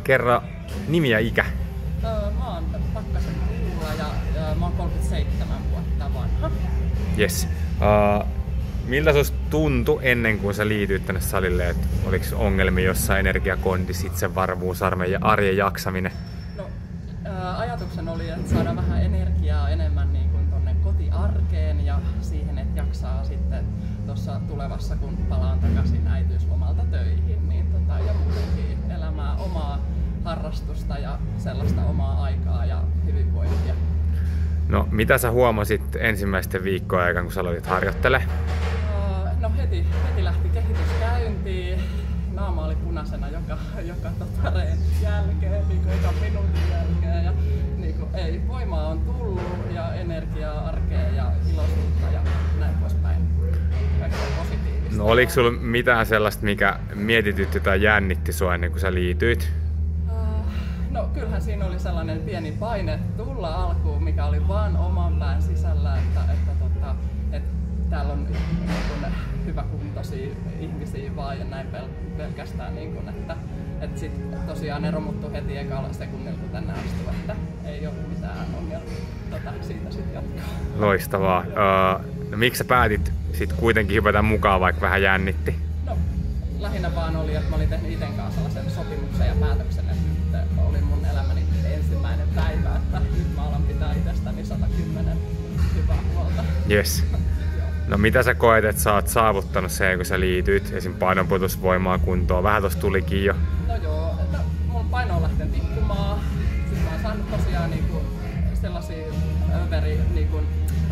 Kerro nimi ja ikä. Mä oon Pakkasen Tuula ja mä oon 37 vuotta vanha. Yes. Miltä susta tuntui ennen kuin sä liityit tänne salille? Et oliko ongelmia jossain energiakondis, itsevarmuus, arjen jaksaminen? No, ajatuksen oli, että saadaan vähän energiaa enemmän niin kuin tonne kotiarkeen ja siihen, että jaksaa sitten tuossa tulevassa, kun palaan takaisin äitiyslomalta töihin, niin ja muutenkin elämää, omaa harrastusta ja sellaista omaa aikaa ja hyvinvointia. No, mitä sä huomasit ensimmäisten viikkojen aikana, kun sä aloitit harjoittelemaan? No heti lähti kehitys käyntiin. Naama oli punaisena joka reenin jälkeen, niin eka minuutin jälkeen. Ja, niin kuin, voimaa on tullut ja energiaa arkeen ja iloisuutta ja näin poispäin. Kaikkea positiivista. No, oliko sulla mitään sellaista, mikä mietitytti tai jännitti sua ennen kuin sä liityit? No kyllähän siinä oli sellainen pieni paine tulla alkuun, mikä oli vaan oman pään sisällä, että täällä on niin hyväkuntoisia ihmisiä vaan ja näin pelkästään, niin kuin, että sit tosiaan ne romuttui heti ekalla sekunnilla, kun tänne astui, että ei ollut mitään ongelmia siitä sitten jatkaa. Loistavaa. No, miksi sä päätit sit kuitenkin hypätä mukaan, vaikka vähän jännitti? No, lähinnä vaan oli, että mä olin tehnyt iten kanssa sellaisen sopimuksen ja päätöksen, että nyt oli mun elämäni ensimmäinen päivä, että nyt mä alan pitää itsestäni 110 hyvää huolta. Yes. No, mitä sä koet, että sä oot saavuttanut sen, kun sä liityit esim. Painonpudotusvoimaa kuntoon? Vähän tossa tulikin jo. No joo, mun paino on lähtenyt tippumaan. Siis mä oon saanut tosiaan niinku sellaisia niinku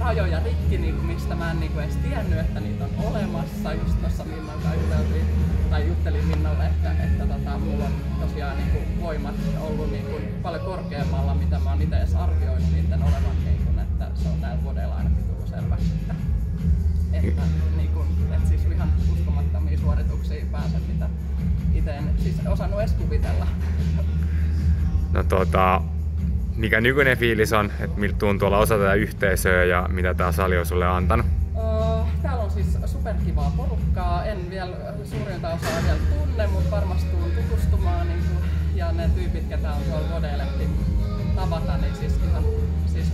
rajoja rikki, niinku, mistä mä en niinku edes tiennyt, että niitä on olemassa. Just tossa Minnan kanssa juttelin Minnalle, että mulla on tosiaan niinku voimat ollut niinku paljon korkeammalla, mitä mä oon itse edes arvioinut niiden olevan. Niinku, että se on näillä vuodella ainakin tullut selväksi. Että siis ihan uskomattomia suorituksia pääsen, mitä itse en siis osannut edes kuvitella. No mikä nykyinen fiilis on, että miltä tuntuu olla osa tätä yhteisöä ja mitä tää sali on sulle antanut? Täällä on siis superkivaa porukkaa, en vielä suurinta osaa vielä tunne, mutta varmasti tuun tutustumaan ja ne tyypit, ketä on tuolla Vodellekin tavata, niin siis ihan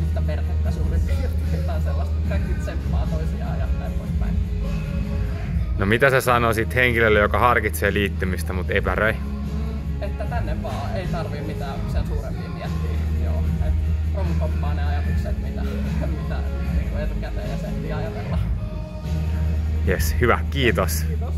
yhtä perhettä suurin piirtein sellaista, kaikki tsemppaa toisiaan ja näin poispäin. No, mitä sä sanoisit henkilölle, joka harkitsee liittymistä, mutta epäröi? Että tänne vaan, ei tarvii mitään sen suurempia miettiä. Joo, romukoppaa ne ajatukset, mitä niin etukäteen ja sehtii ajatella. Jes, hyvä, kiitos. Kiitos.